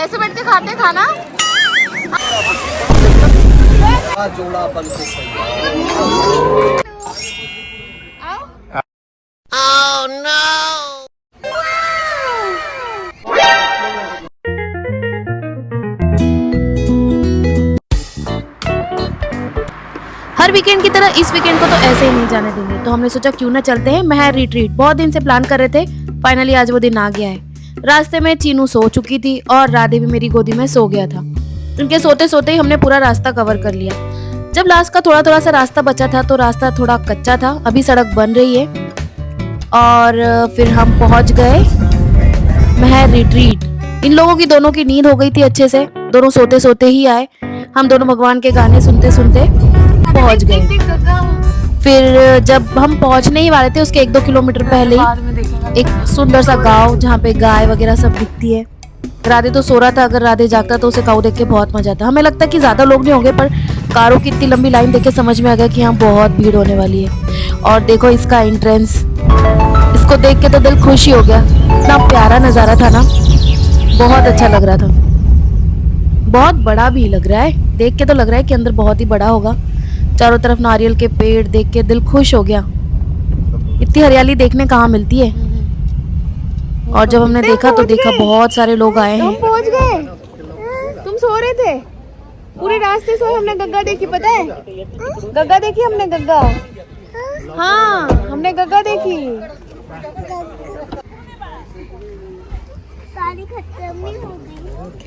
ऐसे बैठ के खाते खाना। जोड़ा बन के Oh no! हर वीकेंड की तरह इस वीकेंड को तो ऐसे ही नहीं जाने देंगे, तो हमने सोचा क्यों ना चलते हैं महर रिट्रीट। बहुत दिन से प्लान कर रहे थे, फाइनली आज वो दिन आ गया है। रास्ते में चीनू सो चुकी थी और राधे भी मेरी गोदी में सो गया था। उनके सोते सोते ही हमने पूरा रास्ता कवर कर लिया। जब लास्ट का थोड़ा थोड़ा सा रास्ता बचा था तो रास्ता थोड़ा कच्चा था, अभी सड़क बन रही है। और फिर हम पहुंच गए महर रिट्रीट। इन लोगों की दोनों की नींद हो गई थी अच्छे से, दोनों सोते सोते ही आए। हम दोनों भगवान के गाने सुनते सुनते पहुंच गए। फिर जब हम पहुंचने ही वाले थे उसके 1-2 किलोमीटर पहले ही एक सुंदर सा गांव जहाँ पे गाय वगैरह सब दिखती है। राधे तो सो रहा था, अगर राधे जागता तो उसे काऊ देख के बहुत मजा आता। हमें लगता है कि ज्यादा लोग नहीं होंगे, पर कारों की इतनी लंबी लाइन देख के समझ में आ गया कि यहाँ बहुत भीड़ होने वाली है। और देखो इसका एंट्रेंस, इसको देख के तो दिल खुश ही हो गया। इतना प्यारा नजारा था ना, बहुत अच्छा लग रहा था। बहुत बड़ा भी लग रहा है, देख के तो लग रहा है कि अंदर बहुत ही बड़ा होगा। चारों तरफ नारियल के पेड़ देख के दिल खुश हो गया। इतनी हरियाली देखने कहाँ मिलती है। और जब हमने देखा तो देखा बहुत सारे लोग आए हैं। तुम पहुंच गए? तुम सो रहे थे पूरे रास्ते सोए। हमने गग्गा देखी, पता है? गग्गा देखी हमने, गग्गा। हाँ, हमने गग्गा देखी।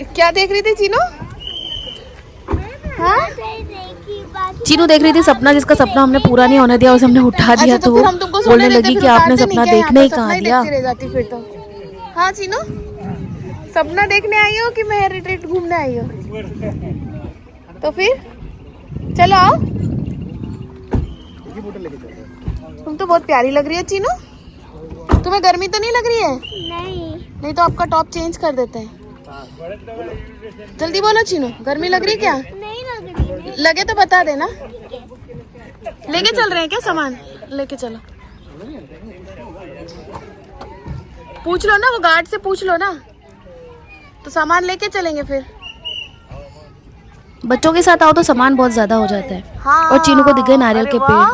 क्या देख रही थी चीनू? हाँ? चीनू देख रही थी सपना, जिसका सपना हमने पूरा नहीं होने दिया, उसे हमने उठा दिया। अच्छा, तो फिर हम तुमको बोलने सोने लगी देते, कि फिर आपने उतारते सपना नहीं क्या? देखने ही यहाँ पे कहाँ सपना दिया। देखती रह जाती फिर तो। हाँ चीनू, सपना देखने आई हो कि महर रिट्रीट घूमने आई हो? तो फिर चलो आओ। तुम तो बहुत प्यारी लग रही है चीनू। तुम्हें गर्मी तो नहीं लग रही है? नहीं तो आपका टॉप चेंज कर देते हैं। जल्दी बोलो चीनू, गर्मी लग रही है क्या? नहीं लग रही है। लगे तो बता देना। लेके चल रहे हैं क्या सामान? लेके चलो, पूछ लो ना, वो गार्ड से पूछ लो ना, तो सामान लेके चलेंगे फिर। बच्चों के साथ आओ तो सामान बहुत ज्यादा हो जाता है। हाँ, और चीनू को दिख गए नारियल अरे के पेड़। वाह,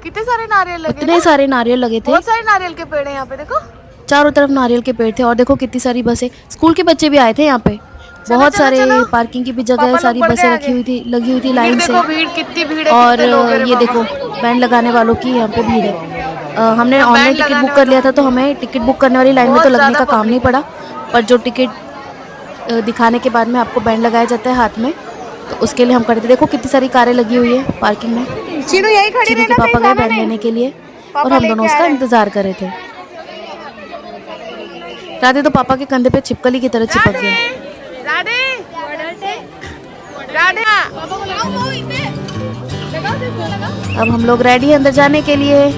कितने सारे नारियल लगे। इतने सारे नारियल लगे थे, बहुत सारे नारियल के पेड़ हैं यहाँ पे, देखो चारों तरफ नारियल के पेड़ थे। और देखो कितनी सारी बसें, स्कूल के बच्चे भी आए थे यहाँ पे। बहुत चलो, सारे चलो। पार्किंग की भी जगह है, पापा सारी लोग बढ़ बसें गए रखी हुई थी, लगी हुई थी लाइन से। देखो भीड़, कितनी भीड़ है, और कितने लोग हैं रे ये बाबा। देखो बैंड लगाने वालों की यहाँ पे भीड़ है। हमने हाँ, ऑनलाइन बैंड टिकट लगाने बुक कर लिया था, वालों तो हमें टिकट बुक करने वाली लाइन में तो बहुत लगने का ज्यादा काम नहीं पड़ा। पर जो टिकट दिखाने के बाद में आपको बैंड लगाया जाता है हाथ में, तो उसके लिए हम करते। देखो कितनी सारी कारें लगी हुई है पार्किंग में। चीनू यही खड़ी चीनू के रहना, पापा कहीं गए जाना बैंड नहीं। लेने के लिए पापा और हम लेके दोनों आ उसका रहे हैं। इंतजार कर रहे थे। राधे तो पापा के कंधे पे छिपकली की तरह चिपक गया। राधे, राधे, अब हम लोग रेडी हैं अंदर जाने के लिए।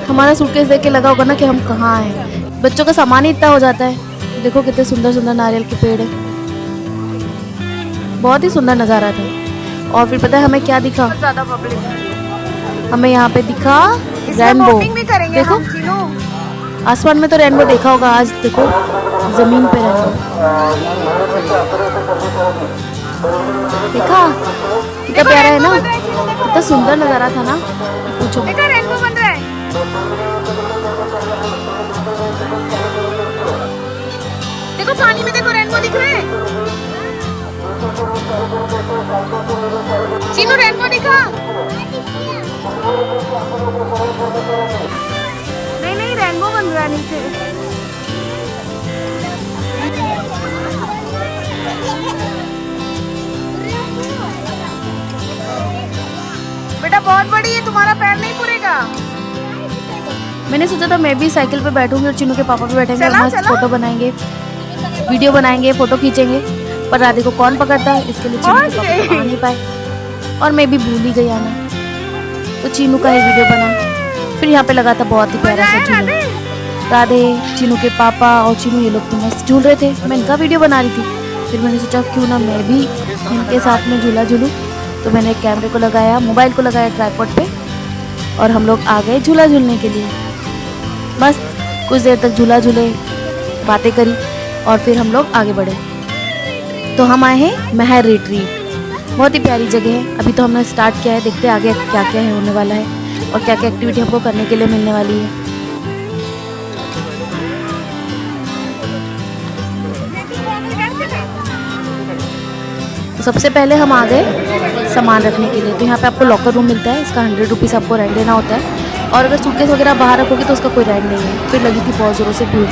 हमारा सूटकेस देख के लगा होगा ना कि हम कहाँ हैं। बच्चों का सामान ही इतना हो जाता है। देखो कितने सुंदर सुंदर नारियल के पेड़ है, बहुत ही सुंदर नजारा था। और फिर पता है हमें क्या दिखा? ज्यादा पब्लिक। हमें यहाँ पे दिखा रेनबो। बोटिंग भी करेंगे देखो हम चीनू। आसमान में तो रेनबो देखा होगा, आज देखो जमीन पे रेनबो देखा। कितना प्यारा है ना, कितना सुंदर नजारा था ना, पूछो मत। देखो रेनबो बन रहा है। देखो पानी में, देखो रेनबो दिख रहे हैं। चीनू रेनबो दिखा। नहीं नहीं, रेनबो बन रहा है नीचे। बेटा बहुत बड़ी है, तुम्हारा पैर नहीं पूरेगा। मैंने सोचा था मैं भी साइकिल पे बैठूंगी और चीनू के पापा भी बैठेंगे और चला, मस्त चला। फोटो बनाएंगे, वीडियो बनाएंगे, फोटो खींचेंगे। पर राधे को कौन पकड़ता है, इसके लिए चीनू के पापा तो आ नहीं पाए और मैं भी भूल ही गई आना। तो चीनू का ही वीडियो बना। फिर यहाँ पे लगा था बहुत ही प्यारा सा झूला। राधे, चीनू के पापा और चीनू ये लोग तो मस्त झूल रहे थे। मैं इनका वीडियो बना रही थी। फिर मैंने सोचा क्यों ना मैं भी इनके साथ में झूला झूलूं। तो मैंने कैमरे को लगाया, मोबाइल को लगाया ट्राइपॉड पे और हम लोग आ गए झूला झूलने के लिए। बस कुछ देर तक झूला झूले, बातें करी। और फिर हम लोग आगे बढ़े। तो हम आए हैं महर रिट्रीट। बहुत ही प्यारी जगह है। अभी तो हमने स्टार्ट किया है, देखते हैं आगे क्या क्या है होने वाला है और क्या क्या एक्टिविटी हमको करने के लिए मिलने वाली है। तो सबसे पहले हम आ गए सामान रखने के लिए। तो यहाँ पे आपको लॉकर रूम मिलता है, इसका 100 रुपीज़ आपको रेंट देना होता है और अगर सूटकेस वगैरह बाहर रखोगे तो उसका कोई रेंट नहीं है। फिर लगी थी बहुत ज़ोरों से भीड़,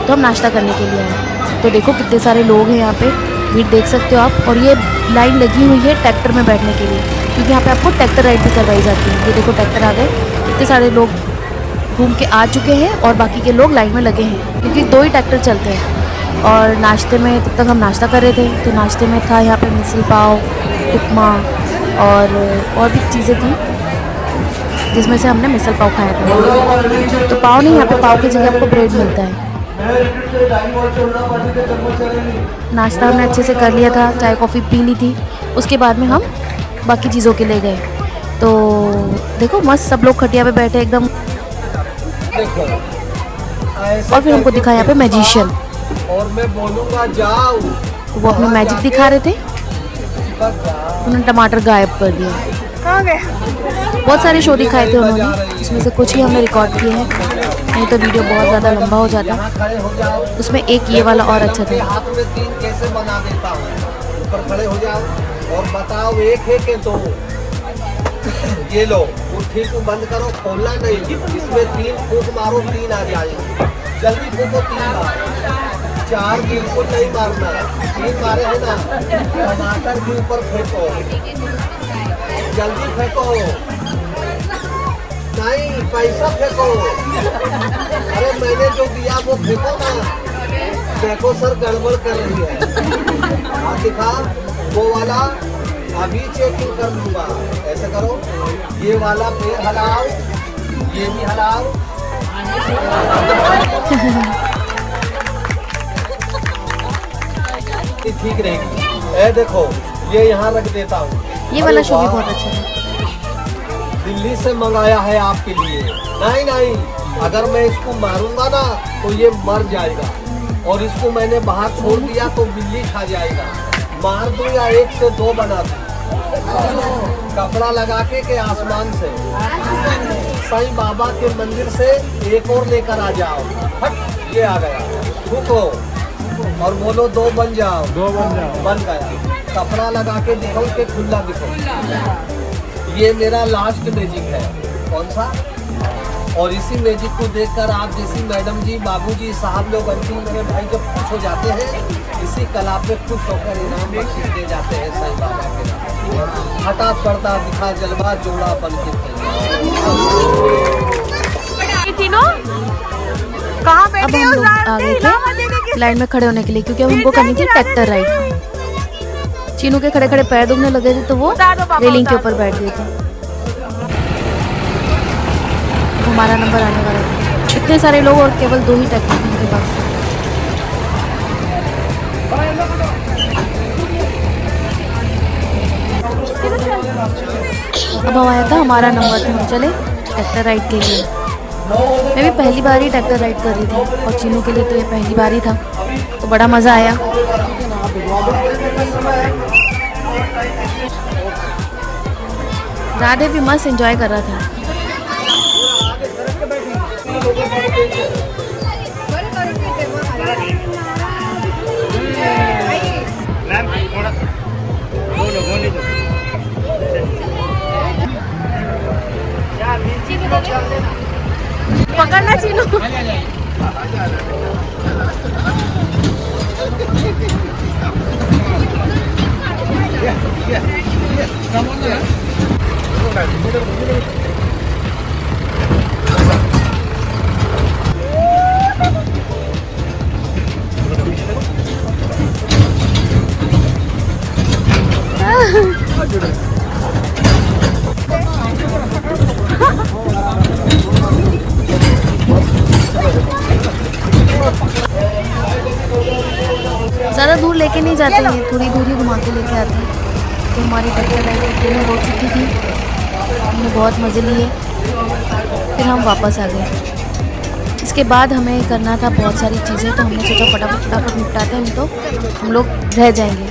तो हम नाश्ता करने के लिए आए। तो देखो कितने सारे लोग हैं यहाँ पे, भीड़ देख सकते हो आप। और ये लाइन लगी हुई है ट्रैक्टर में बैठने के लिए, क्योंकि यहाँ पे आपको ट्रैक्टर राइड भी करवाई जाती है। ये देखो ट्रैक्टर आ गए, इतने सारे लोग घूम के आ चुके हैं और बाकी के लोग लाइन में लगे हैं, क्योंकि 2 ही ट्रैक्टर चलते हैं। और नाश्ते में तब तक हम नाश्ता कर रहे थे, तो नाश्ते में था यहाँ पे मिसल पाव, उपमा और भी चीज़ें थी, जिसमें से हमने मिसल पाव खाया था। तो पाव नहीं, यहाँ पे पाव की जगह आपको ब्रेड मिलता है। नाश्ता हमने अच्छे से कर लिया था, चाय कॉफ़ी पी ली थी। उसके बाद में हम बाकी चीज़ों के लिए गए। तो देखो मस्त सब लोग खटिया पे बैठे एकदम। और फिर हमको दिखाया यहाँ पे मैजिशियन, और मैं बोलूँगा जाओ, तो वो अपनी मैजिक दिखा रहे थे। उन्होंने टमाटर गायब कर दिया। कहाँ गए? बहुत सारे शो दिखाए थे उन्होंने, उसमें से कुछ ही हमने रिकॉर्ड किए हैं, नहीं तो वीडियो बहुत ज़्यादा लंबा हो जाता। खड़े हो जाओ। उसमें एक ये वाला और अच्छा था। हाथ में 3 कैसे बना देता हूँ। ऊपर खड़े हो जाओ और बताओ 1 है कि 2। ये लो, मुट्ठी को बंद करो, खोलना नहीं। इसमें 3 फूंक मारो, 3 आ जाएंगे। जल्दी फूंको 3 बार। 4 बिल्कुल नहीं मारना, 3 मारे है ना। टमाटर के ऊपर फेंको, जल्दी फेंको। नहीं, पैसा फेंको। अरे मैंने जो दिया वो फेंको ना। देखो सर गड़बड़ कर रही है। हाथ दिखा, वो वाला अभी चेकिंग कर लूँगा। ऐसे करो, ये वाला पैर हलाओ, ये भी हलाओ। ठीक रहेगी। ए देखो, ये यहाँ रख देता हूँ। ये वाला शो भी बहुत अच्छा है। दिल्ली से मंगाया है आपके लिए। नहीं नहीं, अगर मैं इसको मारूंगा ना तो ये मर जाएगा, और इसको मैंने बाहर छोड़ दिया तो बिल्ली खा जाएगा। मार दूं या 1 से 2 बना दूं। कपड़ा लगा के आसमान से साईं बाबा के मंदिर से एक और लेकर आ जाओ। हट, ये आ गया। फूको और बोलो 2 बन जाओ। 2 बन गया। कपड़ा लगा के दिखाओ कि खुला दिखाओ। ये मेरा लास्ट मैजिक है। कौन सा? और इसी मैजिक को देखकर आप जैसी मैडम जी, बाबूजी, साहब लोग, आंटी, मेरे भाई जब खुश हो जाते हैं, इसी कला पे खुश होकर इनाम बख्शिश दे जाते हैं साईं बाबा के नाम। हटा पर्दा दिखा जलवा जोड़ा बन के। तीनों कहाँ अब बैठे हम हो? लोग आ गए थे लाइन में खड़े होने के लिए, क्योंकि अब हमको करनी थी ट्रैक्टर राइड। चीनू के खड़े खड़े पैर दुखने लगे थे, तो वो रेलिंग के ऊपर बैठ गए थे। हमारा नंबर आने वाला था। इतने सारे लोग और केवल 2 ही ट्रैक्टर थे उनके पास। अब आया था हमारा नंबर, तो हम चले ट्रैक्टर राइड के लिए। मैं भी पहली बार ही ट्रैक्टर राइड कर रही थी, और चीनू के लिए तो ये पहली बार ही था, तो बड़ा मज़ा आया। राधे भी मस्त एंजॉय कर रहा था। पकड़ना चीनू। ज़्यादा दूर लेके नहीं जाते हैं, थोड़ी दूर ही घुमा के लेके आते हैं। तो हमारी ट्रैक्टर राइड ट्रेनिंग हो चुकी थी, हमने बहुत मज़े लिए, फिर हम वापस आ गए। इसके बाद हमें करना था बहुत सारी चीज़ें, तो हमने सोचा फटाफट निपटाते हैं, तो हम लोग रह जाएंगे।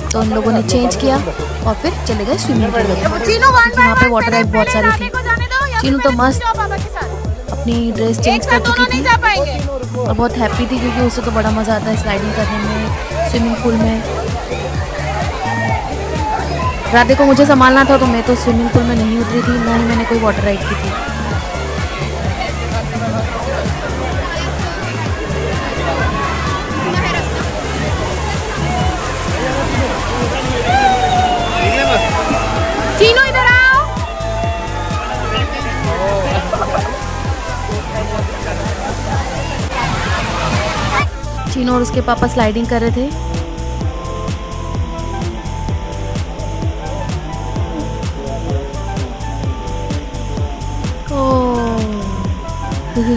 तो हम लोगों ने चेंज किया और फिर चले गए स्विमिंग पूल में। यहाँ पे वाटर राइड बहुत सारी थी। चीनू तो मस्त अपनी ड्रेस चेंज कर चुकी थी और बहुत हैप्पी थी, क्योंकि उसे तो बड़ा मज़ा आता है स्लाइडिंग करने में स्विमिंग पूल में। राधे को मुझे संभालना था, तो मैं तो स्विमिंग पूल में नहीं उतरी थी, ना ही मैंने कोई वाटर राइड की थी। चीनू इधर आओ। चीनू और उसके पापा स्लाइडिंग कर रहे थे।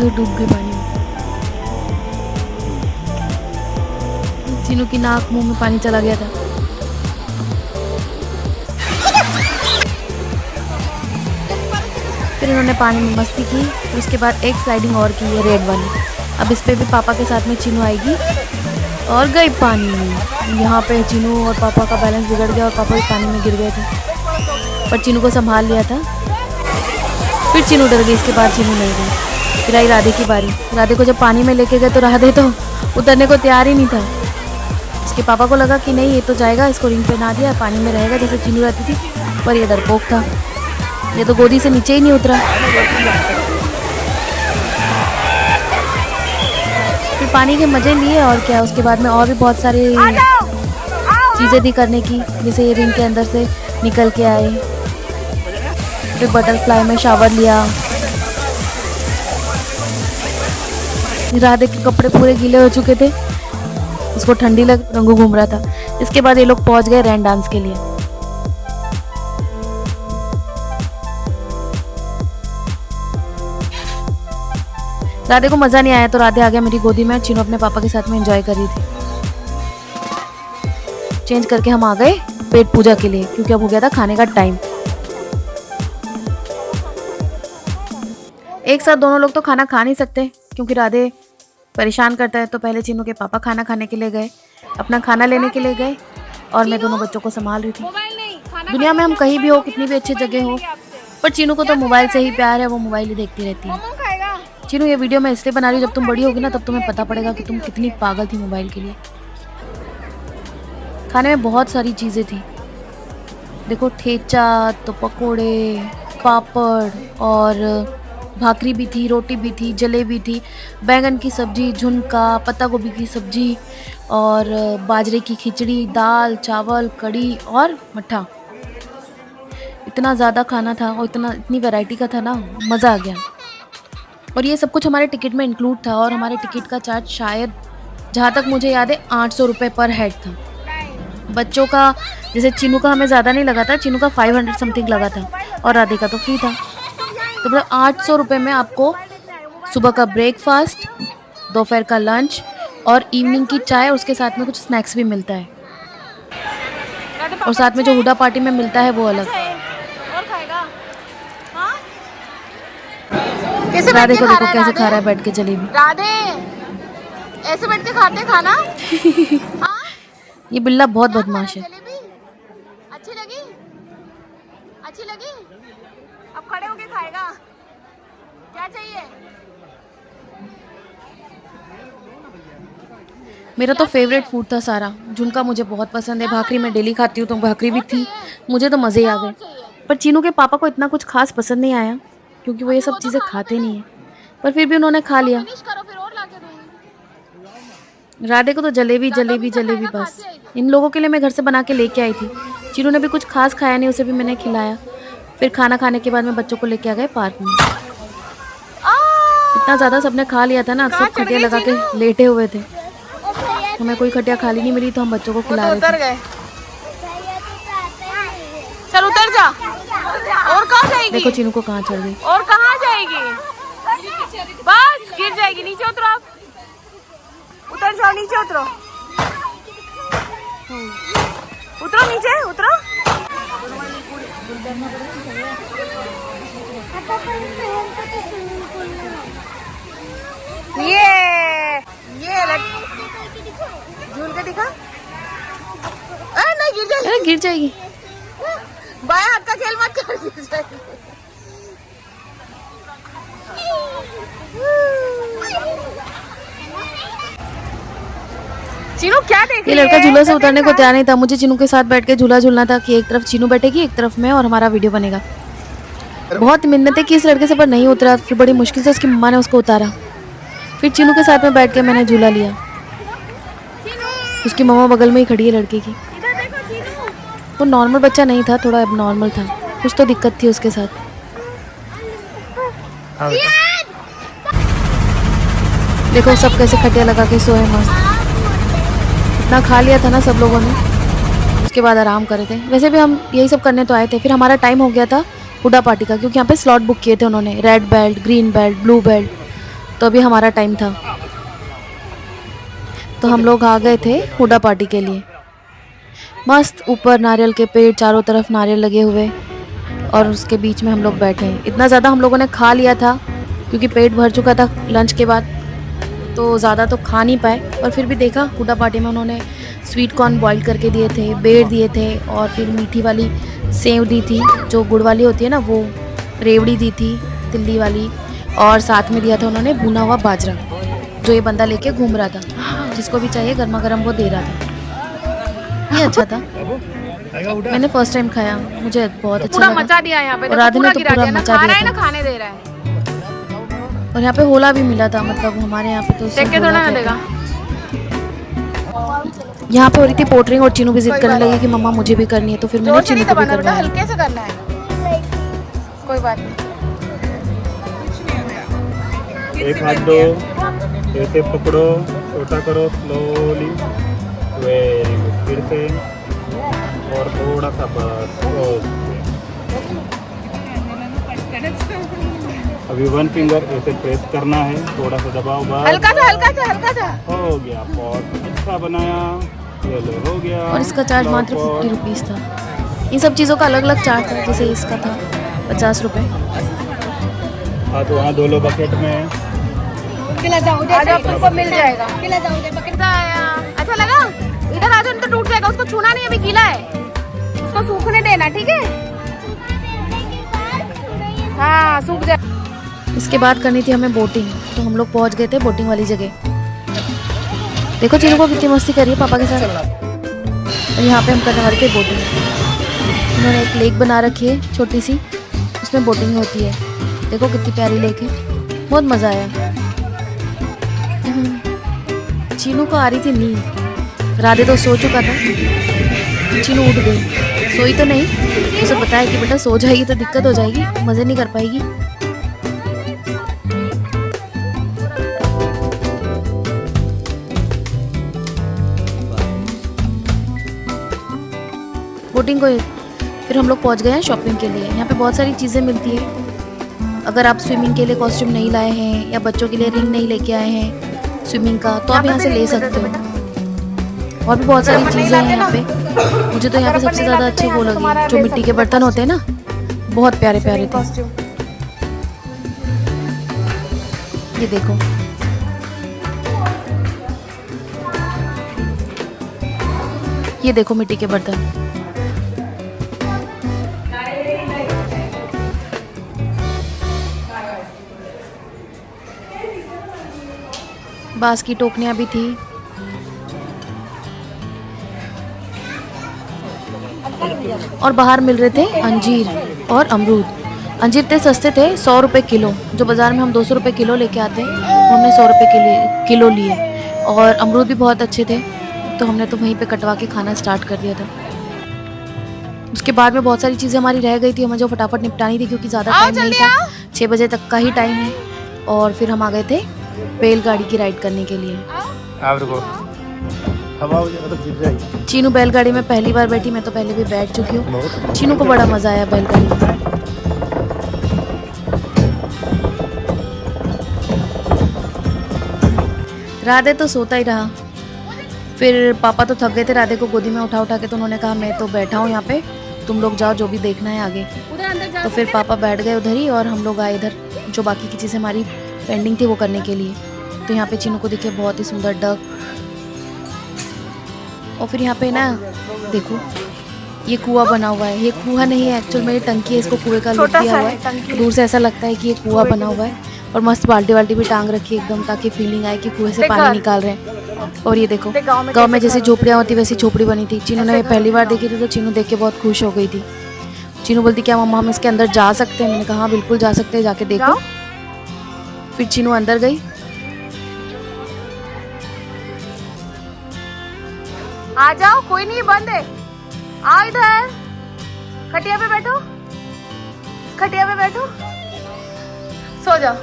डूब गए पानी में। चीनू की नाक मुंह में पानी चला गया था। फिर इन्होंने पानी में मस्ती की। फिर उसके बाद एक स्लाइडिंग और की है, रेड वाली। अब इस पे भी पापा के साथ में चीनू आएगी। और गई पानी में। यहाँ पे चीनू और पापा का बैलेंस बिगड़ गया और पापा भी पानी में गिर गए थे, पर चीनू को संभाल लिया था। फिर चीनू डर गई। इसके बाद चीनू नहीं गई। फिर आई राधे की बारी। राधे को जब पानी में लेके गए तो राधे तो उतरने को तैयार ही नहीं था। उसके पापा को लगा कि नहीं, ये तो जाएगा, इसको रिंग पहना दिया, पानी में रहेगा जैसे चीनू रहती थी, पर ये डरपोक था, ये तो गोदी से नीचे ही नहीं उतरा। फिर पानी के मज़े लिए और क्या। उसके बाद में और भी बहुत सारी चीज़ें थी करने की, जैसे ये रिंग के अंदर से निकल के आए। फिर बटरफ्लाई में शावर लिया। राधे के कपड़े पूरे गीले हो चुके थे, उसको ठंडी लग, रंगू घूम रहा था। इसके बाद ये लोग पहुंच गए रैन डांस के लिए। राधे को मज़ा नहीं आया, तो राधे आ गया मेरी गोदी में। चीनू अपने पापा के साथ में एंजॉय कर रही थी। चेंज करके हम आ गए पेट पूजा के लिए, क्योंकि अब हो गया था खाने का टाइम। एक साथ दोनों लोग तो खाना खा नहीं सकते, क्योंकि राधे परेशान करता है। तो पहले चीनू के पापा खाना खाने के लिए गए, अपना खाना लेने के लिए गए, और मैं दोनों बच्चों को संभाल रही थी। दुनिया में हम कहीं भी हो, कितनी भी अच्छी जगह हो, पर चीनू को तो मोबाइल से ही प्यार है, वो मोबाइल ही देखती रहती है। चीनू, ये वीडियो मैं इसलिए बना रही हूँ, जब तुम बड़ी होगी ना, तब तुम्हें पता पड़ेगा कि तुम कितनी पागल थी मोबाइल के लिए। खाने में बहुत सारी चीज़ें थी, देखो, ठेचा, तो पकोड़े, पापड़, और भाकरी भी थी, रोटी भी थी, जलेबी थी, बैंगन की सब्जी, झुनका, पत्ता गोभी की सब्जी, और बाजरे की खिचड़ी, दाल, चावल, कड़ी और मट्ठा। इतना ज़्यादा खाना था और इतनी वैरायटी का था ना, मज़ा आ गया। और ये सब कुछ हमारे टिकट में इंक्लूड था, और हमारे टिकट का चार्ज शायद, जहाँ तक मुझे याद है, 800 रुपये पर हेड था। बच्चों का, जैसे चीनू का हमें ज़्यादा नहीं लगा था, चीनू का 500 समथिंग लगा था, और राधे का तो फ्री था। तो मतलब 800 रुपये में आपको सुबह का ब्रेकफास्ट, दोपहर का लंच और इवनिंग की चाय, उसके साथ में कुछ स्नैक्स भी मिलता है, और साथ में जो हुडा पार्टी में मिलता है वो अलग। राधे को देखो कैसे खा रहा है बैठ के जलेबी। राधे ऐसे बैठ के खाते खाना। हाँ? ये बिल्ला बहुत बदमाश है। जलेबी अच्छी लगी? अच्छी लगी? अब खड़े होके खाएगा। क्या चाहिए? मेरा तो फेवरेट फूड था सारा। झुनका मुझे बहुत पसंद है, भाकरी मैं डेली खाती हूँ, तो भाकरी भी थी, मुझे तो मज़े ही आ गए। पर चीनू के पापा को इतना कुछ खास पसंद नहीं आया, क्योंकि वो ये सब चीज़ें खाते नहीं हैं, पर फिर भी उन्होंने खा लिया। राधे को तो जलेबी जलेबी जलेबी बस। इन लोगों के लिए मैं घर से बना के लेके आई थी। चीनू ने भी कुछ खास खाया नहीं, उसे भी मैंने खिलाया। फिर खाना खाने के बाद में बच्चों को लेके आ गए पार्क में। इतना ज़्यादा सबने खा लिया था ना, सब खटिया लगा के लेटे हुए थे, हमें कोई खटिया खाली नहीं मिली, तो हम बच्चों को खिला रहे थे। चल उतर जा। और कहाँ जाएगी? देखो चीनू को कहाँ चढ़ गई। और कहाँ जाएगी? बस गिर जाएगी। नीचे उतरो आप। उतर जाओ, नीचे उतरो। उतरो नीचे, उतरो। झूल के दिखा। नहीं गिर जाएगी। अरे गिर जाएगी। बाएं हाथ का खेल मत कर, गिर जाएगी। चीनू क्या देख ये रही लड़का है? झूला से उतरने को तैयार नहीं था। मुझे चीनू के साथ बैठ के झूला झूलना था कि एक तरफ चीनू बैठेगी, एक तरफ मैं, और हमारा वीडियो बनेगा। बहुत मिन्नतें की इस लड़के से, पर नहीं उतरा। फिर बड़ी मुश्किल से उसकी मम्मा ने उसको उतारा। फिर चीनू के साथ में बैठ के मैंने झूला लिया। उसकी मम्मा बगल में ही खड़ी है लड़के की। वो नॉर्मल बच्चा नहीं था, थोड़ा एबनॉर्मल था। कुछ तो दिक्कत थी उसके साथ। देखो सब कैसे खटिया लगा के सोए मस्त। इतना खा लिया था ना सब लोगों ने, उसके बाद आराम कर रहे थे। वैसे भी हम यही सब करने तो आए थे। फिर हमारा टाइम हो गया था हुडा पार्टी का, क्योंकि यहाँ पे स्लॉट बुक किए थे उन्होंने, red belt, green belt, blue belt. तो अभी हमारा टाइम था, तो हम लोग आ गए थे हुडा पार्टी के लिए। मस्त ऊपर नारियल के पेड़, चारों तरफ नारियल लगे हुए, और उसके बीच में हम लोग बैठे हैं। इतना ज़्यादा हम लोगों ने खा लिया था क्योंकि पेट भर चुका था लंच के बाद, तो ज़्यादा तो खा नहीं पाए। पर फिर भी देखा, हुडा पार्टी में उन्होंने स्वीट कॉर्न बॉईल करके दिए थे, बेर दिए थे, और फिर मीठी वाली सेव दी थी, जो गुड़ वाली होती है ना, वो रेवड़ी दी थी तिल्ली वाली, और साथ में दिया था उन्होंने भुना हुआ बाजरा, जो ये बंदा लेके घूम रहा था। जिसको भी चाहिए गर्मा गर्म वो दे रहा था। ये अच्छा था, मैंने फर्स्ट टाइम खाया, मुझे बहुत अच्छा पूरा लगा। मचा दिया यहाँ पे। और राधे ने तो पूरा मचा खा रहा है दिया ना, था। खाने दे रहा है। और यहाँ पे होला भी मिला था, मतलब हमारे यहाँ पे तो देख के होला थोड़ा ना कहते देगा। हैं। यहाँ पे हो रही थी पोटरिंग, और चीनू भी जिद करने लगी कि मम्मा मुझे भी करनी है, तो फिर मैंने जोर से चीनू नहीं को भी दबाना बेटा, करवाया। हल्के से करना है। कोई बात नहीं। एक हाथ दो, ऐसे पकड़ो, छोटा करो स्लोली, वेरी गुड। फिर से, और थोड़ा सा बस, ओके। अभी वन फिंगर ऐसे प्रेस करना है, थोड़ा सा दबाओ, बस। हल्का सा, हल्का सा, हल्का सा। हो गया, पॉट अच्छा बनाया, येलो हो गया। और इसका चार्ज मात्र 50 रुपीज़ था। इन सब चीज़ों का अलग अलग चार्ज था, जैसे इसका था 50 रुपये। हाँ तो वहाँ दो लो बकेट में। आज आपको मिल जाएगा। अच्छा लगा? इधर आ जाओ, तो टूट जाएगा। उसको छूना नहीं, अभी गीला है, उसको सूखने देना, ठीक है? हाँ, सूख जाए। इसके बाद करनी थी हमें बोटिंग, तो हम लोग पहुंच गए थे बोटिंग वाली जगह। देखो चीनू को कितनी मस्ती करी है पापा के साथ। और यहाँ पे हम करने वाले थे बोटिंग। उन्होंने एक लेक बना रखी है छोटी सी, उसमें बोटिंग होती है। देखो कितनी प्यारी लेक है, बहुत मज़ा आया। चीनू को आ रही थी नींद, राधे तो सो चुका था। चीनू उठ गई, सोई तो नहीं। उसे बताया कि बेटा सो जाएगी तो दिक्कत हो जाएगी, मज़े नहीं कर पाएगी। बोटिंग को फिर हम लोग पहुंच गए हैं शॉपिंग के लिए। यहाँ पे बहुत सारी चीज़ें मिलती है। अगर आप स्विमिंग के लिए कॉस्ट्यूम नहीं लाए हैं, या बच्चों के लिए रिंग नहीं लेके आए हैं स्विमिंग का, तो आप यहाँ से ले सकते हो। और भी बहुत सारी चीज़ें हैं यहाँ पे। मुझे तो यहाँ पे सबसे ज़्यादा अच्छी वो लगी, जो मिट्टी के बर्तन होते हैं ना, बहुत प्यारे प्यारे थे। ये देखो, ये देखो मिट्टी के बर्तन। बांस की टोकनियाँ भी थी। और बाहर मिल रहे थे अंजीर और अमरूद। अंजीर थे सस्ते थे, 100 रुपये किलो। जो बाज़ार में हम 200 रुपये किलो लेके आते हैं, हमने 100 रुपये के लिए किलो लिए। और अमरूद भी बहुत अच्छे थे, तो हमने तो वहीं पे कटवा के खाना स्टार्ट कर दिया था। उसके बाद में बहुत सारी चीज़ें हमारी रह गई थी, हमें जो फटाफट निपटानी थी, क्योंकि ज़्यादा टाइम नहीं था। 6 बजे तक का ही टाइम है। और फिर हम आ गए थे बैलगाड़ी की राइड करने के लिए। आप रुको, हवा हो जाए तो गिर जाएगी। चीनू बैलगाड़ी में पहली बार बैठी, मैं तो पहले भी बैठ चुकी हूँ। चीनू को बड़ा मज़ा आया बैलगाड़ी में। राधे तो सोता ही रहा। फिर पापा तो थक गए थे राधे को गोदी में उठा उठा के, तो उन्होंने कहा मैं तो बैठा हूँ यहाँ पे, तुम लोग जाओ जो भी देखना है आगे। तो फिर पापा बैठ गए उधर ही, और हम लोग आए इधर जो बाकी की चीज़ें हमारी पेंडिंग थी वो करने के लिए। तो यहाँ पे चीनू को दिखे बहुत ही सुंदर डक। और फिर यहाँ पे ना देखो ये कुआं बना हुआ है। ये कुआं नहीं है एक्चुअल में, ये टंकी है, इसको कुएं का लुक दिया हुआ है। दूर से ऐसा लगता है कि ये कुआं बना हुआ है। और मस्त बाल्टी भी टांग रखी है एकदम, ताकि फीलिंग आए कि कुएं से पानी निकाल रहे हैं। और ये देखो गांव में जैसी झोपड़ियाँ होती वैसी झोपड़ी बनी थी। चीनू ने पहली बार देखी थी तो चीनू देख के बहुत खुश हो गई थी। चीनू बोलती क्या मम्मा हम इसके अंदर जा सकते हैं? मैंने कहा हाँ बिल्कुल जा सकते हैं, जाके देखो। फिर चीनू अंदर गई। आ जाओ, कोई नहीं बंद है। आओ इधर, खटिया पे बैठो, खटिया पे बैठो, सो जाओ।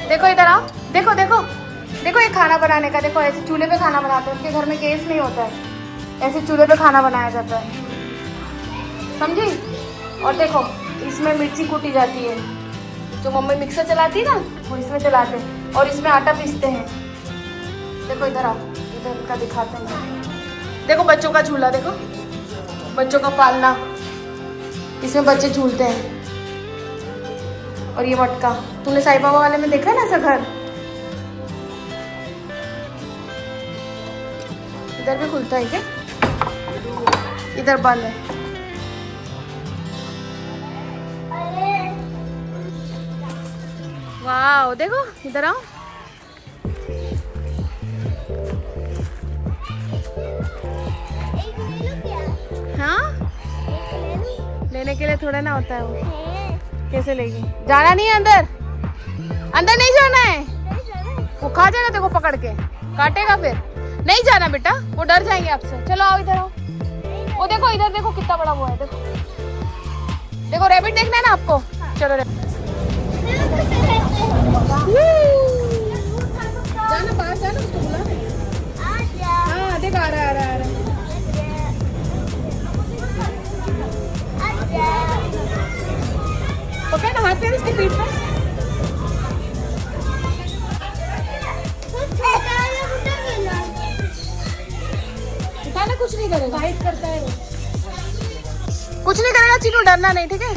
देखो इधर आओ, देखो देखो देखो ये खाना बनाने का देखो, ऐसे चूल्हे पे खाना बनाते हैं। उनके घर में गैस नहीं होता है, ऐसे चूल्हे पे खाना बनाया जाता है, समझी? और देखो इसमें मिर्ची कूटी जाती है, जो मम्मी मिक्सर चलाती है ना वो इसमें चलाते हैं, और इसमें आटा पीसते हैं। देखो इधर आओ, इधर का दिखाते हैं। देखो बच्चों का झूला, देखो बच्चों का पालना, इसमें बच्चे झूलते हैं। और ये मटका, तूने साईं बाबा वाले में देखा है ना ऐसा घर? इधर भी खुलता है क्या? इधर बंद है। वाह देखो इधर आओ। हाँ लेने के लिए थोड़ा ना होता है वो। कैसे लेगी? जाना नहीं है अंदर, अंदर नहीं जाना है, वो खा जाएगा देखो पकड़ के, काटेगा फिर। नहीं जाना बेटा, वो डर जाएंगे आपसे। चलो आओ इधर आओ। वो देखो इधर देखो कितना बड़ा वो है, देखो देखो रैबिट देखना है ना आपको? चलो जाना बाहर, जाना उसको बुला। हाँ देखो आ रहा है। पकड़ ना हाथ पे इसकी पीठ पे। उठाना कुछ नहीं करेगा, फाइट करता है वो, कुछ नहीं करेगा। चीनू डरना नहीं, ठीक है?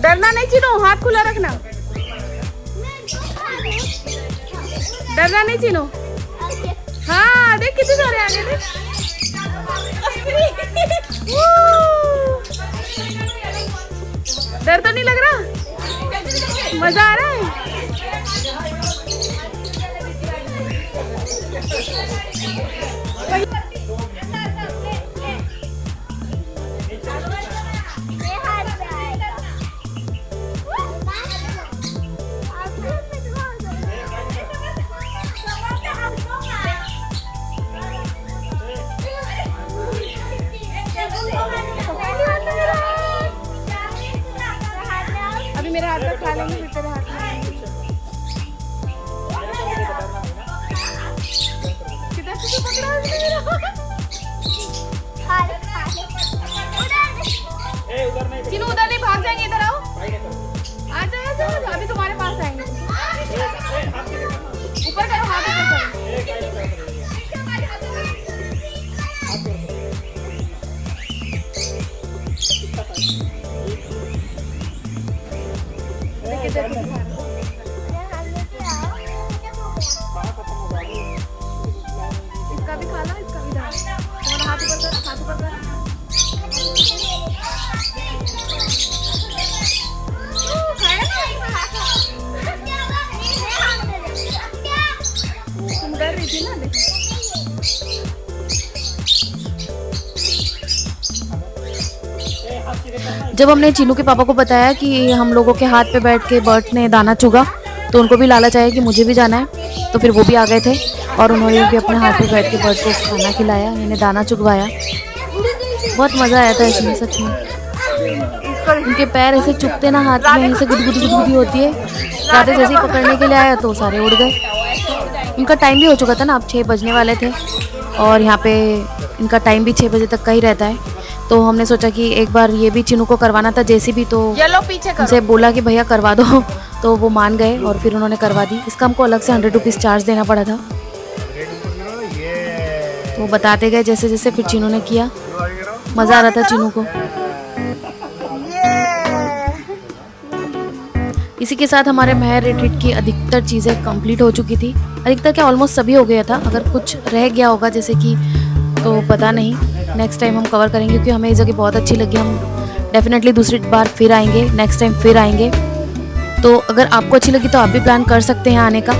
डरना नहीं चीनू, हाथ खुला रखना। डरना नहीं चीनू। हाँ देख कितने सारे आ गए थे। डर तो नहीं लग रहा? मजा आ रहा है? अभी मेरे हाथ तक खा लेंगे, फिर तेरे हाथ में किधर से पकड़ा है? चीनू उधर नहीं, भाग जाएंगे। इधर आओ, आ जाओ। अभी तुम्हारे पास आएंगे। ऊपर करो, हाथ ऊपर करो। इसका भी खा लो, इसका भी डाल। हाथ ऊपर करो, हाथ ऊपर करो। तुम डर रही थी ना? जब हमने चीनू के पापा को बताया कि हम लोगों के हाथ पे बैठ के बर्ट ने दाना चुगा, तो उनको भी लालच आया कि मुझे भी जाना है। तो फिर वो भी आ गए थे और उन्होंने भी अपने हाथ पे बैठ के बर्ट को खाना खिलाया, इन्हें दाना चुगवाया। बहुत मज़ा आया था इसमें सच में। उनके पैर ऐसे चुभते ना हाथ में, ऐसे गुदगुदी होती है। राधे जैसे ही पकड़ने के लिए आया तो सारे उड़ गए। इनका टाइम भी हो चुका था ना, अब 6 बजने वाले थे और यहाँ पे इनका टाइम भी 6 बजे तक का ही रहता है। तो हमने सोचा कि एक बार ये भी चीनू को करवाना था जैसे भी, तो उनसे बोला कि भैया करवा दो, तो वो मान गए और फिर उन्होंने करवा दी। इसका हमको अलग से 100 रुपीज़ चार्ज देना पड़ा था। तो वो बताते गए जैसे जैसे, फिर चीनू ने किया। मज़ा आ रहा था चीनू को। इसी के साथ हमारे महर रिट्रीट की अधिकतर चीज़ें कंप्लीट हो चुकी थी। अधिकतर क्या ऑलमोस्ट सभी हो गया था। अगर कुछ रह गया होगा जैसे कि तो पता नहीं, नेक्स्ट टाइम हम कवर करेंगे क्योंकि हमें ये जगह बहुत अच्छी लगी। हम डेफिनेटली दूसरी बार फिर आएंगे, नेक्स्ट टाइम फिर आएंगे। तो अगर आपको अच्छी लगी तो आप भी प्लान कर सकते हैं आने का।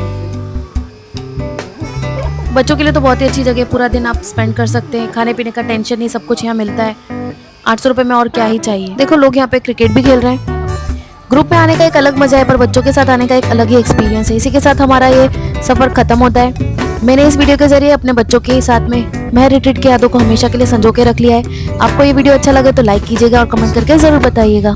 बच्चों के लिए तो बहुत ही अच्छी जगह, पूरा दिन आप स्पेंड कर सकते हैं, खाने पीने का टेंशन नहीं, सब कुछ यहाँ मिलता है 800 रुपये में, और क्या ही चाहिए। देखो लोग यहाँ पे क्रिकेट भी खेल रहे हैं। ग्रुप में आने का एक अलग मजा है, पर बच्चों के साथ आने का एक अलग ही एक्सपीरियंस है। इसी के साथ हमारा ये सफ़र खत्म होता है। मैंने इस वीडियो के जरिए अपने बच्चों के साथ में महर रिट्रीट की यादों को हमेशा के लिए संजो के रख लिया है। आपको ये वीडियो अच्छा लगे तो लाइक कीजिएगा और कमेंट करके ज़रूर बताइएगा।